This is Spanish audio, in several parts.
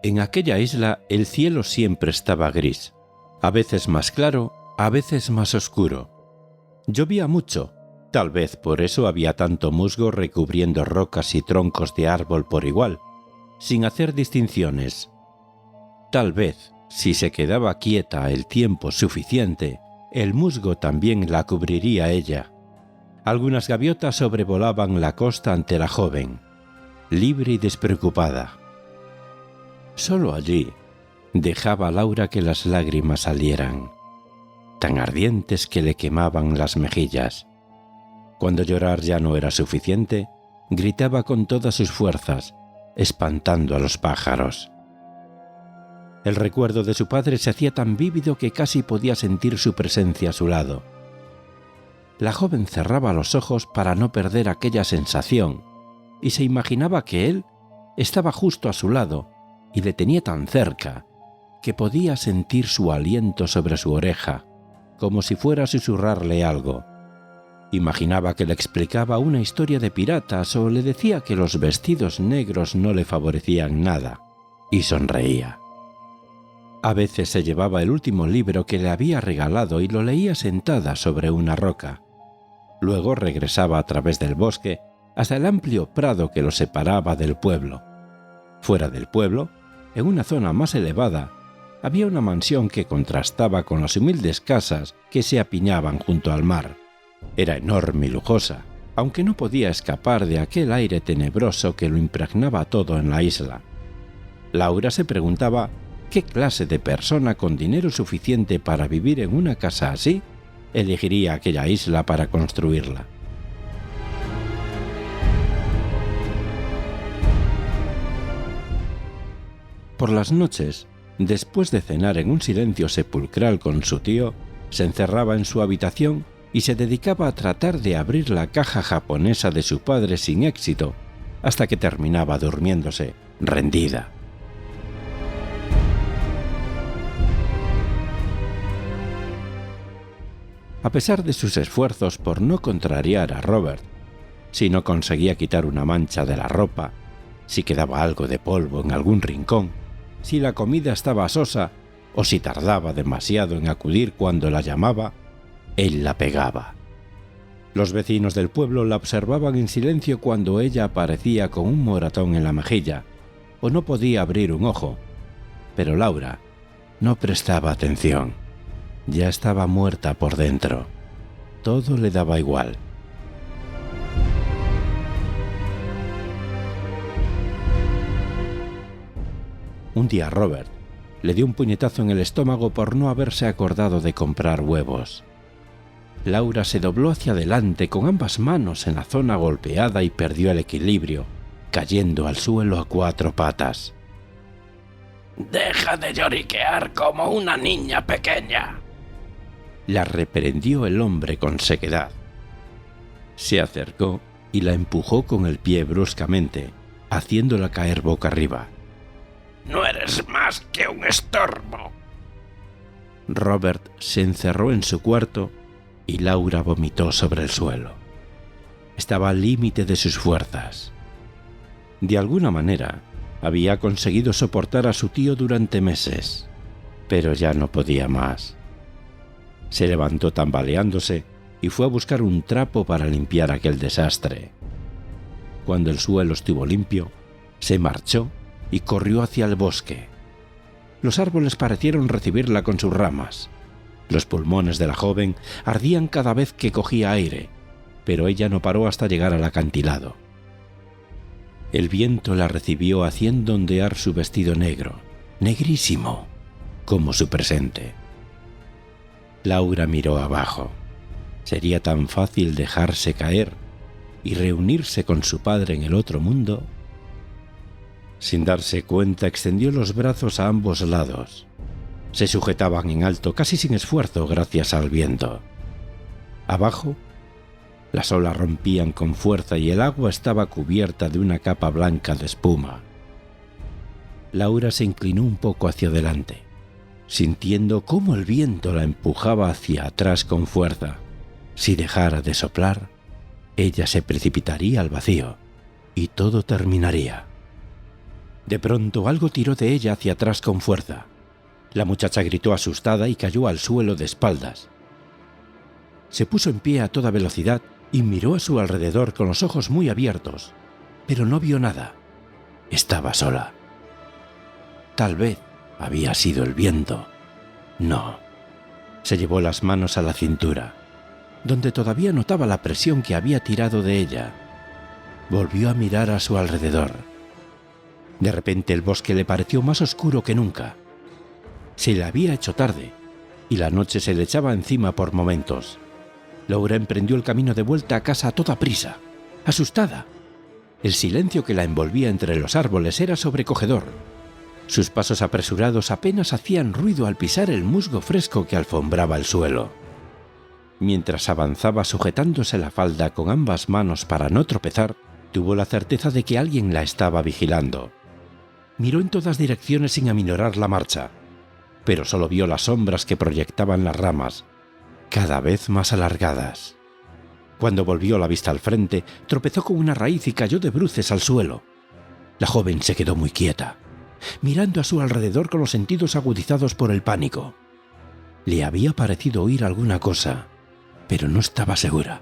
En aquella isla el cielo siempre estaba gris, a veces más claro, a veces más oscuro. Llovía mucho, tal vez por eso había tanto musgo recubriendo rocas y troncos de árbol por igual, sin hacer distinciones. Tal vez, si se quedaba quieta el tiempo suficiente, el musgo también la cubriría ella. Algunas gaviotas sobrevolaban la costa ante la joven, libre y despreocupada. Solo allí dejaba Laura que las lágrimas salieran, tan ardientes que le quemaban las mejillas. Cuando llorar ya no era suficiente, gritaba con todas sus fuerzas, espantando a los pájaros. El recuerdo de su padre se hacía tan vívido que casi podía sentir su presencia a su lado. La joven cerraba los ojos para no perder aquella sensación y se imaginaba que él estaba justo a su lado y le tenía tan cerca que podía sentir su aliento sobre su oreja, como si fuera a susurrarle algo. Imaginaba que le explicaba una historia de piratas o le decía que los vestidos negros no le favorecían nada, y sonreía. A veces se llevaba el último libro que le había regalado y lo leía sentada sobre una roca. Luego regresaba a través del bosque hasta el amplio prado que lo separaba del pueblo. Fuera del pueblo, en una zona más elevada, había una mansión que contrastaba con las humildes casas que se apiñaban junto al mar. Era enorme y lujosa, aunque no podía escapar de aquel aire tenebroso que lo impregnaba todo en la isla. Laura se preguntaba qué clase de persona con dinero suficiente para vivir en una casa así elegiría aquella isla para construirla. Por las noches, después de cenar en un silencio sepulcral con su tío, se encerraba en su habitación y se dedicaba a tratar de abrir la caja japonesa de su padre sin éxito, hasta que terminaba durmiéndose, rendida. A pesar de sus esfuerzos por no contrariar a Robert, si no conseguía quitar una mancha de la ropa, si quedaba algo de polvo en algún rincón, si la comida estaba sosa o si tardaba demasiado en acudir cuando la llamaba, él la pegaba. Los vecinos del pueblo la observaban en silencio cuando ella aparecía con un moratón en la mejilla o no podía abrir un ojo, pero Laura no prestaba atención. Ya estaba muerta por dentro. Todo le daba igual. Un día Robert le dio un puñetazo en el estómago por no haberse acordado de comprar huevos. Laura se dobló hacia adelante con ambas manos en la zona golpeada y perdió el equilibrio, cayendo al suelo a 4 patas. «Deja de lloriquear como una niña pequeña», la reprendió el hombre con sequedad. Se acercó y la empujó con el pie bruscamente, haciéndola caer boca arriba. «No eres más que un estorbo». Robert se encerró en su cuarto y Laura vomitó sobre el suelo. Estaba al límite de sus fuerzas. De alguna manera, había conseguido soportar a su tío durante meses, pero ya no podía más. Se levantó tambaleándose y fue a buscar un trapo para limpiar aquel desastre. Cuando el suelo estuvo limpio, se marchó y corrió hacia el bosque. Los árboles parecieron recibirla con sus ramas. Los pulmones de la joven ardían cada vez que cogía aire, pero ella no paró hasta llegar al acantilado. El viento la recibió haciendo ondear su vestido negro, negrísimo, como su presente. Laura miró abajo. ¿Sería tan fácil dejarse caer y reunirse con su padre en el otro mundo? Sin darse cuenta, extendió los brazos a ambos lados. Se sujetaban en alto casi sin esfuerzo gracias al viento. Abajo, las olas rompían con fuerza y el agua estaba cubierta de una capa blanca de espuma. Laura se inclinó un poco hacia adelante, sintiendo cómo el viento la empujaba hacia atrás con fuerza. Si dejara de soplar, ella se precipitaría al vacío y todo terminaría. De pronto algo tiró de ella hacia atrás con fuerza. La muchacha gritó asustada y cayó al suelo de espaldas. Se puso en pie a toda velocidad y miró a su alrededor con los ojos muy abiertos, pero no vio nada. Estaba sola. Tal vez había sido el viento. No. Se llevó las manos a la cintura, donde todavía notaba la presión que había tirado de ella. Volvió a mirar a su alrededor. De repente el bosque le pareció más oscuro que nunca. Se le había hecho tarde y la noche se le echaba encima por momentos. Laura emprendió el camino de vuelta a casa a toda prisa, asustada. El silencio que la envolvía entre los árboles era sobrecogedor. Sus pasos apresurados apenas hacían ruido al pisar el musgo fresco que alfombraba el suelo. Mientras avanzaba sujetándose la falda con ambas manos para no tropezar, tuvo la certeza de que alguien la estaba vigilando. Miró en todas direcciones sin aminorar la marcha, pero solo vio las sombras que proyectaban las ramas, cada vez más alargadas. Cuando volvió la vista al frente, tropezó con una raíz y cayó de bruces al suelo. La joven se quedó muy quieta, mirando a su alrededor con los sentidos agudizados por el pánico. Le había parecido oír alguna cosa, pero no estaba segura.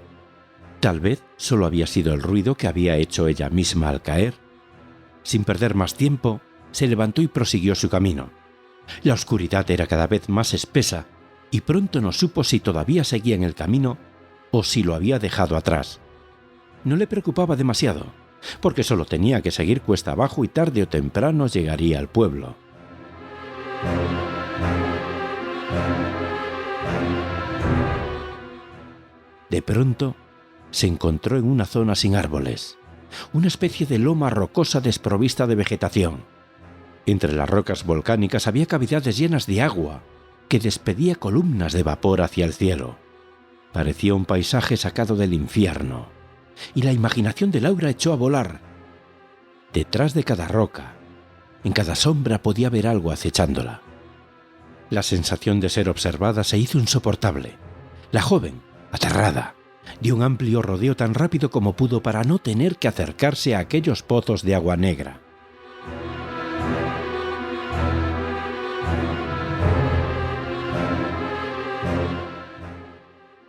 Tal vez solo había sido el ruido que había hecho ella misma al caer. Sin perder más tiempo, se levantó y prosiguió su camino. La oscuridad era cada vez más espesa y pronto no supo si todavía seguía en el camino o si lo había dejado atrás. No le preocupaba demasiado, porque solo tenía que seguir cuesta abajo y tarde o temprano llegaría al pueblo. De pronto, se encontró en una zona sin árboles, una especie de loma rocosa desprovista de vegetación. Entre las rocas volcánicas había cavidades llenas de agua que despedía columnas de vapor hacia el cielo. Parecía un paisaje sacado del infierno, y la imaginación de Laura echó a volar. Detrás de cada roca, en cada sombra podía ver algo acechándola. La sensación de ser observada se hizo insoportable. La joven, aterrada, dio un amplio rodeo tan rápido como pudo para no tener que acercarse a aquellos pozos de agua negra.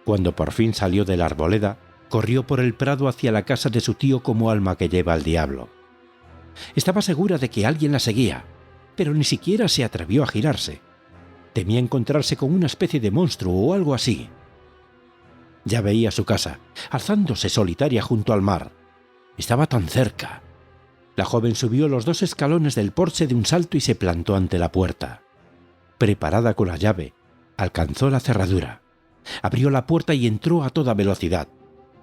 Cuando por fin salió de la arboleda, corrió por el prado hacia la casa de su tío como alma que lleva al diablo. Estaba segura de que alguien la seguía, pero ni siquiera se atrevió a girarse. Temía encontrarse con una especie de monstruo o algo así. Ya veía su casa, alzándose solitaria junto al mar. Estaba tan cerca. La joven subió los 2 escalones del porche de un salto y se plantó ante la puerta. Preparada con la llave, alcanzó la cerradura. Abrió la puerta y entró a toda velocidad,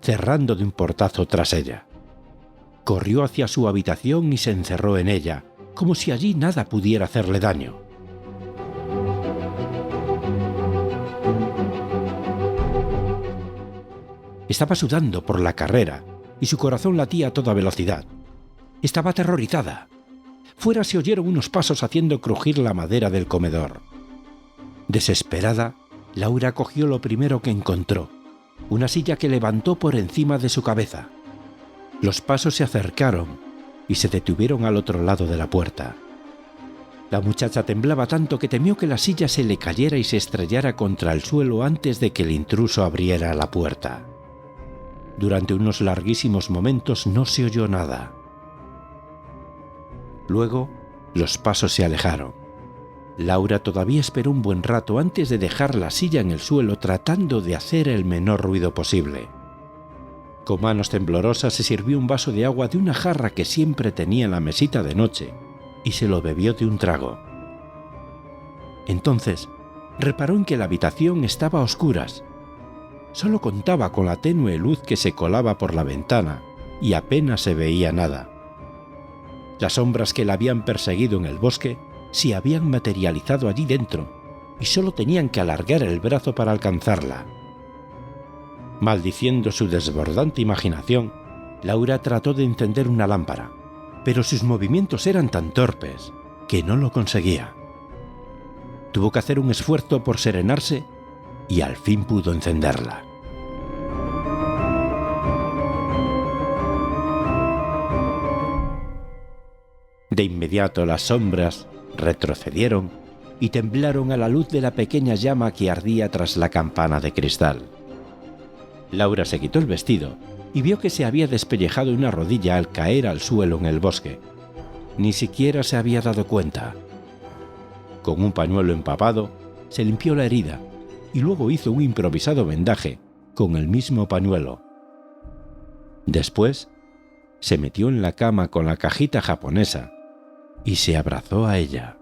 cerrando de un portazo tras ella. Corrió hacia su habitación y se encerró en ella, como si allí nada pudiera hacerle daño. Estaba sudando por la carrera y su corazón latía a toda velocidad. Estaba aterrorizada. Fuera se oyeron unos pasos haciendo crujir la madera del comedor. Desesperada, Laura cogió lo primero que encontró, una silla que levantó por encima de su cabeza. Los pasos se acercaron y se detuvieron al otro lado de la puerta. La muchacha temblaba tanto que temió que la silla se le cayera y se estrellara contra el suelo antes de que el intruso abriera la puerta. Durante unos larguísimos momentos no se oyó nada. Luego, los pasos se alejaron. Laura todavía esperó un buen rato antes de dejar la silla en el suelo tratando de hacer el menor ruido posible. Con manos temblorosas se sirvió un vaso de agua de una jarra que siempre tenía en la mesita de noche y se lo bebió de un trago. Entonces, reparó en que la habitación estaba a oscuras. Solo contaba con la tenue luz que se colaba por la ventana y apenas se veía nada. Las sombras que la habían perseguido en el bosque se habían materializado allí dentro y solo tenían que alargar el brazo para alcanzarla. Maldiciendo su desbordante imaginación, Laura trató de encender una lámpara, pero sus movimientos eran tan torpes que no lo conseguía. Tuvo que hacer un esfuerzo por serenarse y al fin pudo encenderla. De inmediato las sombras retrocedieron y temblaron a la luz de la pequeña llama que ardía tras la campana de cristal. Laura se quitó el vestido y vio que se había despellejado una rodilla al caer al suelo en el bosque. Ni siquiera se había dado cuenta. Con un pañuelo empapado, se limpió la herida y luego hizo un improvisado vendaje con el mismo pañuelo. Después, se metió en la cama con la cajita japonesa y se abrazó a ella.